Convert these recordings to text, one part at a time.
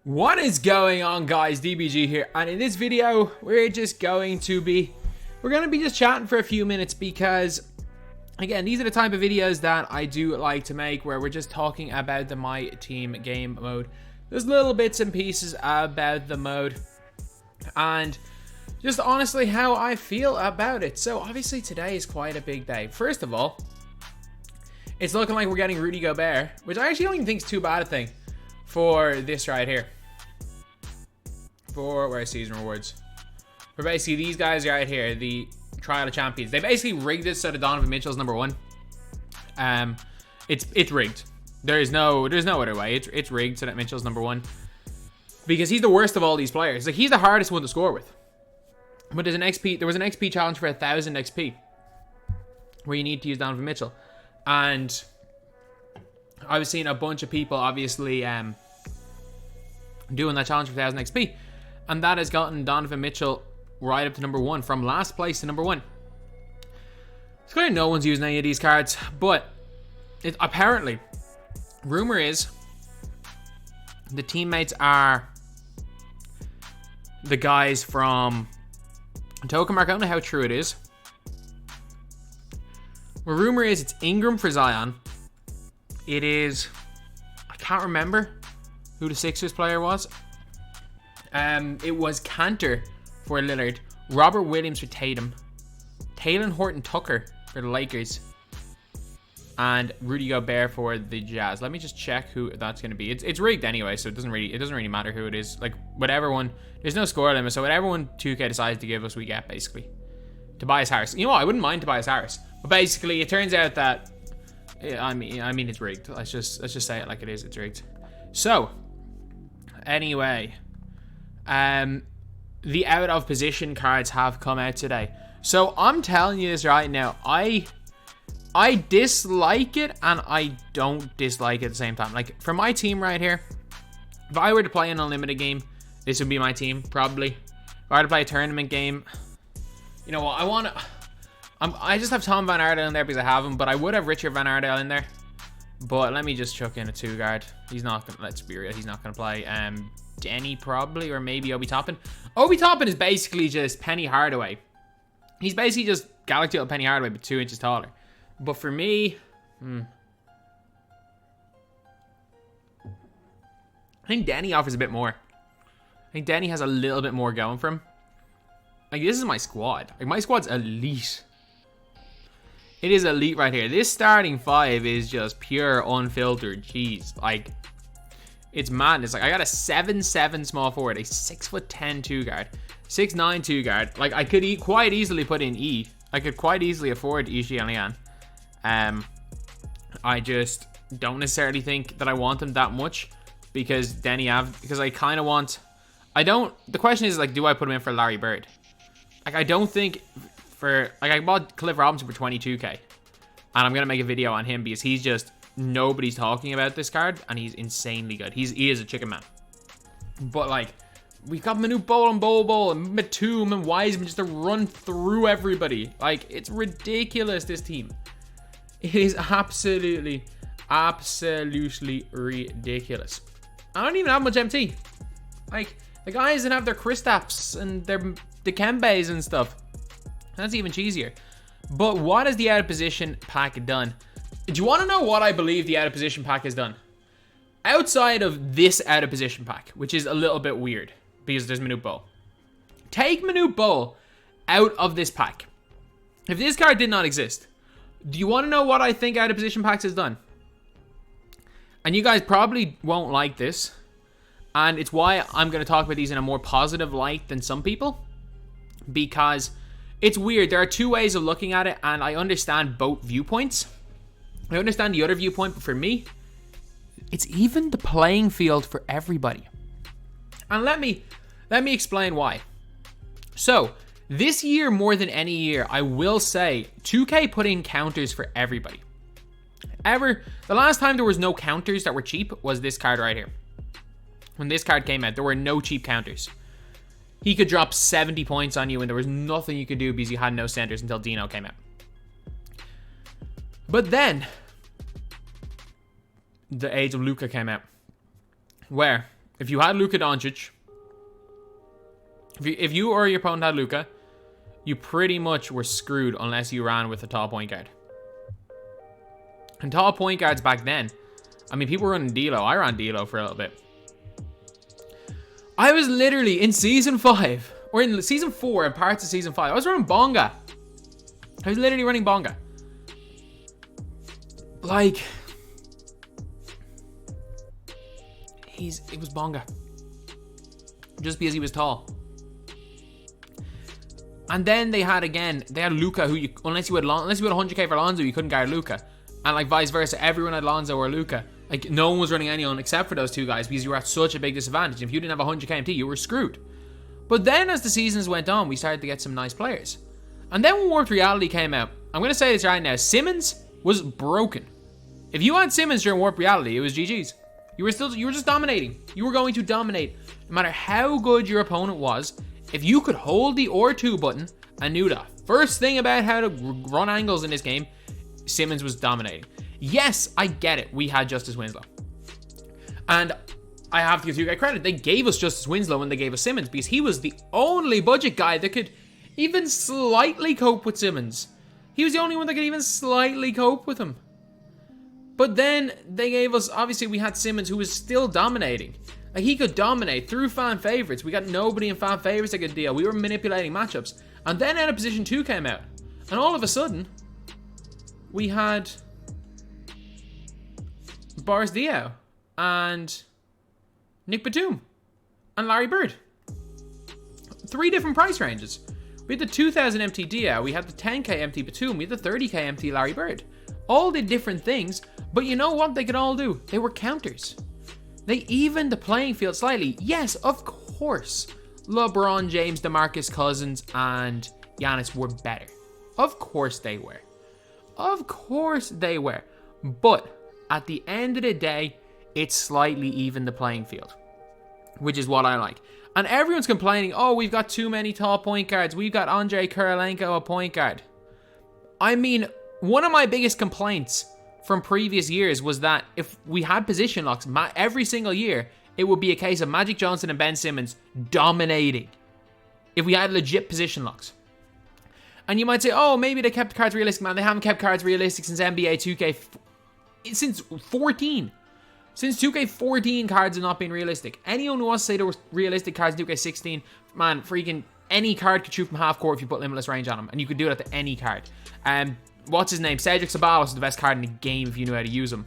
What is going on, guys? DBG here, and in this video we're going to be just chatting for a few minutes because, again, these are the type of videos that I do like to make, where we're just talking about the MyTEAM game mode. There's little bits and pieces about the mode and just honestly how I feel about it. So obviously today is quite a big day. First of all, it's looking like we're getting Rudy Gobert, which I actually don't even think is too bad a thing for this right here. For where season rewards, for basically these guys right here, the trial of champions. They basically rigged it so that Donovan Mitchell's #1. It's rigged. There's no other way. It's rigged so that Mitchell's #1 because he's the worst of all these players. Like, he's the hardest one to score with. But there was an XP challenge for 1,000 XP where you need to use Donovan Mitchell, and I was seeing a bunch of people obviously doing that challenge for 1,000 XP. And that has gotten Donovan Mitchell right up to #1, from last place to #1. It's clear no one's using any of these cards, but apparently, rumor is the teammates are the guys from Token. I don't know how true it is. Well, rumor is it's Ingram for Zion. It is, I can't remember who the Sixers player was. It was Cantor for Lillard, Robert Williams for Tatum, Talen Horton-Tucker for the Lakers, and Rudy Gobert for the Jazz. Let me just check who that's going to be. It's rigged anyway, so it doesn't really matter who it is. Like, whatever one, there's no score limit, so whatever one 2K decides to give us, we get, basically. Tobias Harris. You know what? I wouldn't mind Tobias Harris, but basically, it turns out that I mean it's rigged. Let's just say it like it is. It's rigged. So, anyway. The out of position cards have come out today. So I'm telling you this right now, I dislike it and I don't dislike it at the same time. Like, for my team right here, if I were to play an unlimited game, this would be my team, probably. If I were to play a tournament game, you know what, I just have Tom Van Ardale in there because I have him, but I would have Richard Van Ardale in there. But let me just chuck in a 2-guard. He's not gonna, let's be real, he's not gonna play. Deni probably, or maybe Obi Toppin. Obi Toppin is basically just Penny Hardaway. He's basically just Galactic Penny Hardaway, but 2 inches taller. But for me, I think Deni offers a bit more. I think Deni has a little bit more going for him. Like, this is my squad. Like, my squad's elite. It is elite right here. This starting 5 is just pure unfiltered cheese. Like, it's madness. Like, I got a 7'7" small forward, a 6'10" 2-guard, 6'9" 2-guard. Like, I could quite easily put in E. I could quite easily afford jianlian. I just don't necessarily think that I want him that much because because I kind of want. The question is, like, do I put him in for Larry Bird? Like, I don't think I bought Cliff Robinson for 22k, and I'm gonna make a video on him because he's just. Nobody's talking about this card, and he's insanely good. He is a chicken man. But, like, we've got Manute Bol and Bol and Batum and Wiseman just to run through everybody. Like, it's ridiculous, this team. It is absolutely ridiculous. I don't even have much MT. Like, the guys that have their Kristaps and their Dikembes and stuff. That's even cheesier. But what has the out of position pack done? Do you want to know what I believe the out of position pack has done? Outside of this out of position pack, which is a little bit weird because there's Manute Bol. Take Manute Bol out of this pack. If this card did not exist, do you want to know what I think out of position packs has done? And you guys probably won't like this, and it's why I'm going to talk about these in a more positive light than some people, because it's weird. There are 2 ways of looking at it, and I understand both viewpoints. I understand the other viewpoint, but for me, it's even the playing field for everybody. And let me explain why. So, this year more than any year, I will say 2K put in counters for everybody. The last time there was no counters that were cheap was this card right here. When this card came out, there were no cheap counters. He could drop 70 points on you and there was nothing you could do because you had no centers until Dino came out. But then, the age of Luka came out, where If you had Luka Doncic, if you or your opponent had Luka, you pretty much were screwed unless you ran with a tall point guard. And tall point guards back then, I mean, people were running D'Lo. I ran D'Lo for a little bit. I was literally in season 5, or in season 4 and parts of season 5, I was running Bonga. I was literally running Bonga. Like, it was Bonga. Just because he was tall. And then they had Luka, who unless you had 100k for Lonzo, you couldn't guard Luka. And like vice versa, everyone had Lonzo or Luka. Like no one was running anyone except for those two guys because you were at such a big disadvantage. If you didn't have 100k MT, you were screwed. But then as the seasons went on, we started to get some nice players. And then when Warped Reality came out, I'm going to say this right now, Simmons was broken. If you had Simmons during Warped Reality, it was GG's. You were just dominating. You were going to dominate. No matter how good your opponent was, if you could hold the R2 button and knew the first thing about how to run angles in this game, Simmons was dominating. Yes, I get it. We had Justice Winslow. And I have to give 2K credit. They gave us Justice Winslow when they gave us Simmons because he was the only budget guy that could even slightly cope with Simmons. He was the only one that could even slightly cope with him. But then they gave us, obviously we had Simmons who was still dominating. Like he could dominate through fan favorites. We got nobody in fan favorites that could deal. We were manipulating matchups. And then Out of Position 2 came out. And all of a sudden, we had Boris Diaw and Nick Batum and Larry Bird. 3 different price ranges. We had the 2000 MT Diaw, we had the 10k MT Batum, we had the 30k MT Larry Bird. All did different things, but you know what they could all do? They were counters. They evened the playing field slightly. Yes, of course, LeBron James, DeMarcus Cousins, and Giannis were better. Of course they were. Of course they were. But at the end of the day, it slightly evened the playing field, which is what I like. And everyone's complaining, oh, we've got too many tall point guards. We've got Andrei Kirilenko, a point guard. I mean, one of my biggest complaints from previous years was that if we had position locks every single year, it would be a case of Magic Johnson and Ben Simmons dominating if we had legit position locks. And you might say, oh, maybe they kept cards realistic. Man, they haven't kept cards realistic since NBA 2K, since 14. Since 2K14, cards have not been realistic. Anyone who wants to say there were realistic cards in 2K16, man, freaking any card could shoot from half court if you put limitless range on them. And you could do that to any card. What's his name? Cedric Sabalos is the best card in the game if you know how to use him.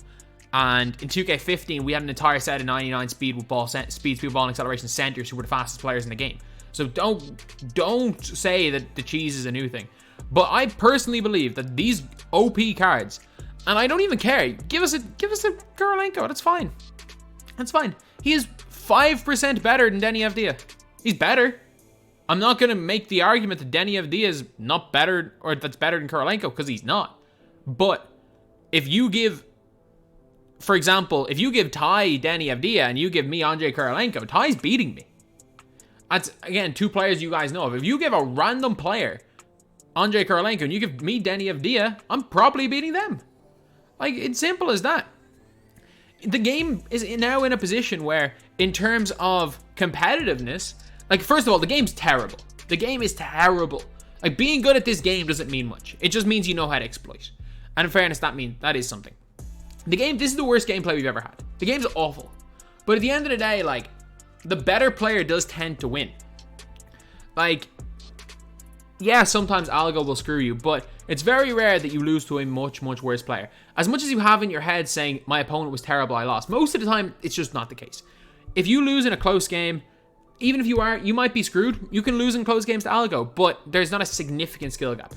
And in 2K15, we had an entire set of 99 speed with ball, speed, ball, and acceleration centers who were the fastest players in the game. So don't say that the cheese is a new thing. But I personally believe that these OP cards, and I don't even care, give us a Kirilenko. That's fine. That's fine. He is 5% better than Deni Avdija. He's better. I'm not going to make the argument that Deni Avdija is not better, or that's better than Kirilenko, because he's not. But if you give, for example, if you give Ty Deni Avdija and you give me Andrei Kirilenko, Ty's beating me. That's, again, 2 players you guys know of. If you give a random player Andrei Kirilenko and you give me Deni Avdija, I'm probably beating them. Like, it's simple as that. The game is now in a position where, in terms of competitiveness, like, first of all, the game's terrible. The game is terrible. Like, being good at this game doesn't mean much. It just means you know how to exploit. And in fairness, that is something. The game, this is the worst gameplay we've ever had. The game's awful. But at the end of the day, like, the better player does tend to win. Like, yeah, sometimes algo will screw you, but it's very rare that you lose to a much, much worse player. As much as you have in your head saying, my opponent was terrible, I lost, most of the time, it's just not the case. If you lose in a close game, even if you might be screwed. You can lose in close games to algo, but there's not a significant skill gap.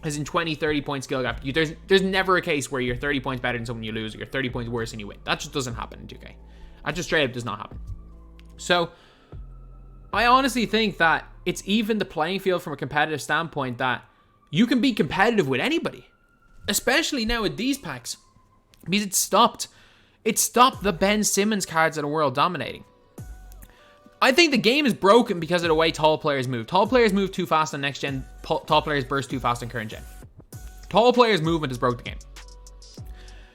As in 20, 30 point skill gap. There's never a case where you're 30 points better than someone you lose, or you're 30 points worse and you win. That just doesn't happen in 2K. That just straight up does not happen. So, I honestly think that it's even the playing field from a competitive standpoint that you can be competitive with anybody. Especially now with these packs. Because it stopped the Ben Simmons cards of the world dominating. I think the game is broken because of the way tall players move. Tall players move too fast on next gen. Tall players burst too fast on current gen. Tall players' movement has broke the game.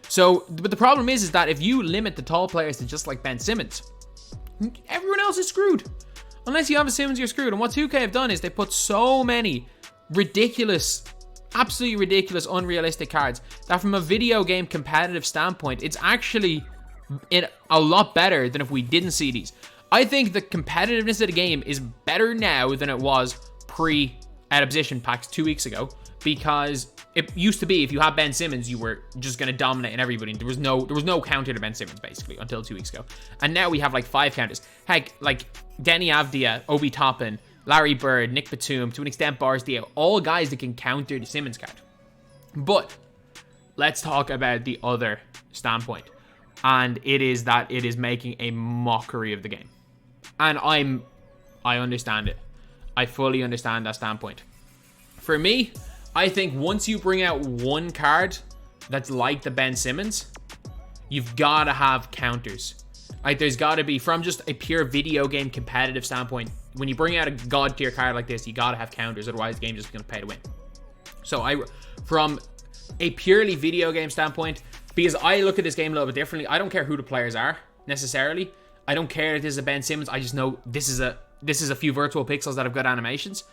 So, but the problem is that if you limit the tall players to just like Ben Simmons, everyone else is screwed. Unless you have a Simmons, you're screwed. And what 2K have done is they put so many ridiculous, absolutely ridiculous, unrealistic cards that from a video game competitive standpoint, it's actually a lot better than if we didn't see these. I think the competitiveness of the game is better now than it was pre-out of position packs 2 weeks ago, because it used to be if you had Ben Simmons, you were just going to dominate and everybody. There was no counter to Ben Simmons basically until 2 weeks ago. And now we have like 5 counters. Heck, like Deni, Avdija, Obi Toppin, Larry Bird, Nick Batum, to an extent Barsdale, all guys that can counter the Simmons card. But let's talk about the other standpoint. And it is that it is making a mockery of the game. And I understand it. I fully understand that standpoint. For me, I think once you bring out one card that's like the Ben Simmons, you've got to have counters. Like, there's got to be, from just a pure video game competitive standpoint, when you bring out a god tier card like this, you got to have counters. Otherwise, the game's just going to pay to win. So from a purely video game standpoint, because I look at this game a little bit differently, I don't care who the players are necessarily. I don't care if this is a Ben Simmons. I just know this is a few virtual pixels that have got animations.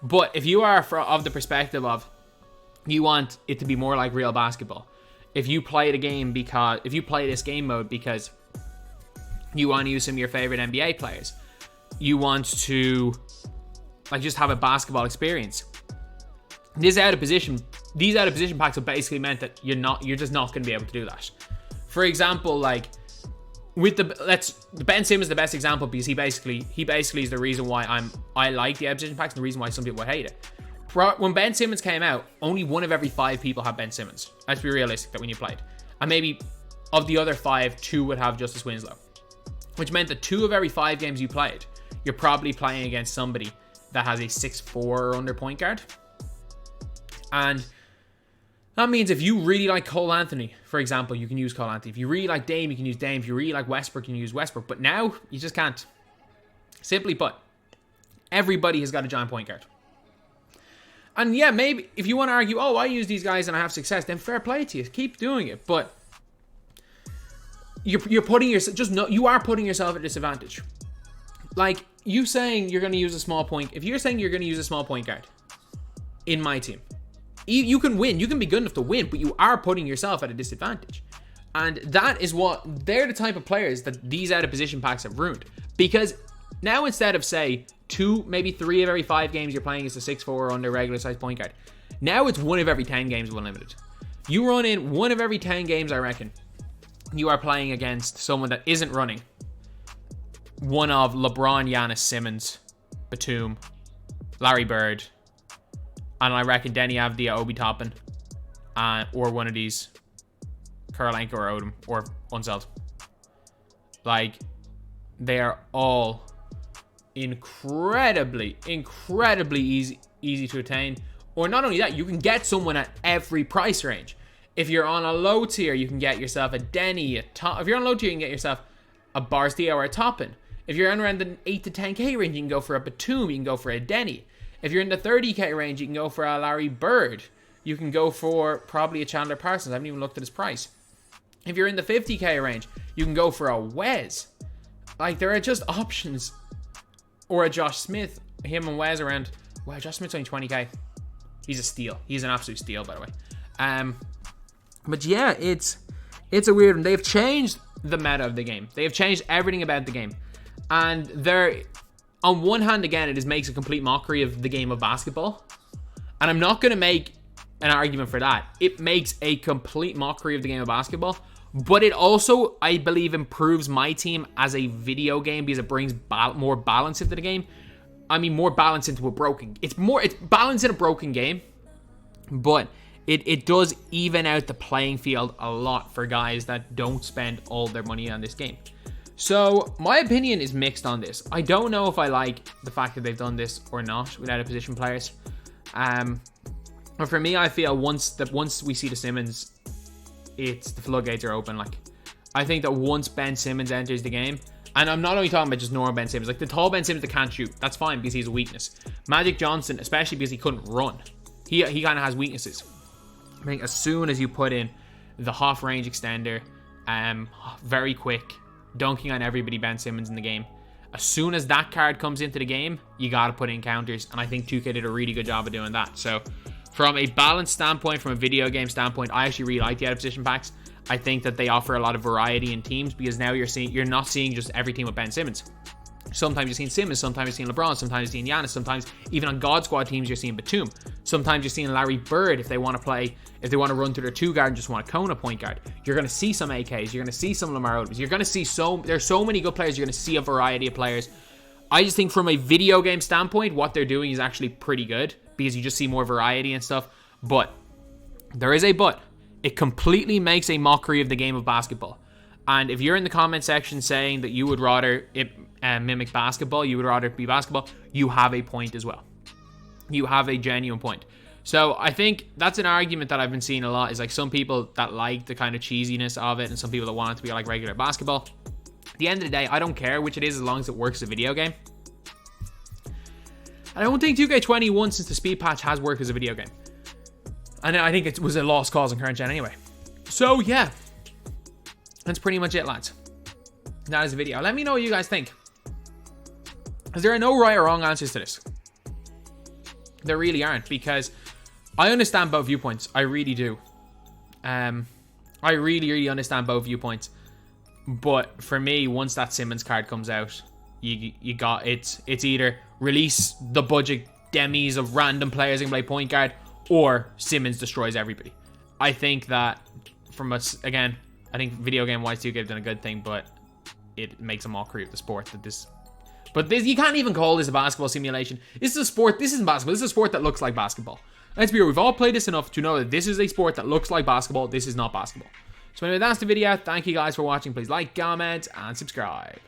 But if you are of the perspective of you want it to be more like real basketball, if you play this game mode because you want to use some of your favorite NBA players, you want to like just have a basketball experience, these out of position packs have basically meant that you're just not going to be able to do that. For example, like with the Ben Simmons is the best example, because he basically is the reason why I like the out of position packs and the reason why some people would hate it. When Ben Simmons came out, only 1 of every 5 people had Ben Simmons. Let's be realistic that when you played. And maybe of the other 5, 2 would have Justice Winslow. Which meant that 2 of every 5 games you played, you're probably playing against somebody that has a 6'4" or under point guard. And that means if you really like Cole Anthony, for example, you can use Cole Anthony. If you really like Dame, you can use Dame. If you really like Westbrook, you can use Westbrook. But now, you just can't. Simply put, everybody has got a giant point guard. And yeah, maybe if you want to argue, oh, I use these guys and I have success, then fair play to you. Keep doing it. But you're putting yourself, you are putting yourself at a disadvantage. Like, you saying you're going to use a small point. If you're saying you're going to use a small point guard in my team, you can win. You can be good enough to win, but you are putting yourself at a disadvantage. And that is they're the type of players that these out of position packs have ruined. Because now instead of, say, 2, maybe 3 of every 5 games you're playing as a 6'4" or under regular size point guard, now it's 1 of every 10 games with unlimited. You run in 1 of every 10 games, I reckon, you are playing against someone that isn't running one of LeBron, Giannis, Simmons, Batum, Larry Bird, and I reckon Deni, Avdija, Obi Toppin, or one of these, Kirilenko or Odom, or unseld. Like, they are all incredibly easy to attain. Or not only that, you can get someone at every price range. If you're on a low tier, you can get yourself a Deni, if you're on a low tier, you can get yourself a Barsdale or a Toppin. If you're around the 8 to 10k range, you can go for a Batum, you can go for a Deni. If you're in the 30k range, you can go for a Larry Bird. You can go for probably a Chandler Parsons. I haven't even looked at his price. If you're in the 50k range, you can go for a Wes. Like, there are just options. Or a Josh Smith. Him and Wes around. Wow, Josh Smith's only 20k. He's a steal. He's an absolute steal, by the way. But yeah, it's a weird one. They've changed the meta of the game. They have changed everything about the game. And they're, on one hand, again, it makes a complete mockery of the game of basketball. And I'm not going to make an argument for that. It makes a complete mockery of the game of basketball. But it also, I believe, improves MyTEAM as a video game because it brings more balance into the game. I mean, more balance into a broken... It's balance in a broken game. But it does even out the playing field a lot for guys that don't spend all their money on this game. So, my opinion is mixed on this. I don't know if I like the fact that they've done this or not with out-of-position players. But for me, I feel once we see the Simmons, the floodgates are open. Like, I think that once Ben Simmons enters the game, and I'm not only talking about just normal Ben Simmons, like the tall Ben Simmons that can't shoot, that's fine because he's a weakness. Magic Johnson, especially because he couldn't run, he kind of has weaknesses. I think as soon as you put in the half range extender, very quick, dunking on everybody Ben Simmons in the game, As soon as that card comes into the game, you got to put in counters. And I think 2K did a really good job of doing that. So from a balance standpoint, from a video game standpoint, I actually really like the out of position packs. I think that they offer a lot of variety in teams, because now you're not seeing just every team with Ben Simmons. Sometimes you're seeing Simmons, sometimes you're seeing LeBron, sometimes you're seeing Giannis, sometimes even on God Squad teams you're seeing Batum. Sometimes you're seeing Larry Bird if they want to run through their 2 guard and just want to cone a point guard. You're going to see some AKs, you're going to see some Lamar Odoms. You're going to see there's so many good players, you're going to see a variety of players. I just think from a video game standpoint, what they're doing is actually pretty good, because you just see more variety and stuff. But there is a but. It completely makes a mockery of the game of basketball. And if you're in the comment section saying that you would rather it mimic basketball, you would rather it be basketball, you have a point as well. You have a genuine point. So I think that's an argument that I've been seeing a lot, is like some people that like the kind of cheesiness of it and some people that want it to be like regular basketball. At the end of the day, I don't care which it is as long as it works as a video game. I don't think 2K21 since the speed patch has worked as a video game. And I think it was a lost cause in current gen anyway. So yeah, that's pretty much it, lads. That is the video. Let me know what you guys think. Because there are no right or wrong answers to this. There really aren't, because I understand both viewpoints. I really do. I really understand both viewpoints. But for me, once that Simmons card comes out, you got it's either release the budget demis of random players who can play point guard, or Simmons destroys everybody. I think that from us again, I think video game wise 2K have done a good thing, but it makes a mockery of the sport that this. But this, you can't even call this a basketball simulation. This is a sport. This isn't basketball. This is a sport that looks like basketball. Let's be real. We've all played this enough to know that this is a sport that looks like basketball. This is not basketball. So anyway, that's the video. Thank you guys for watching. Please like, comment, and subscribe.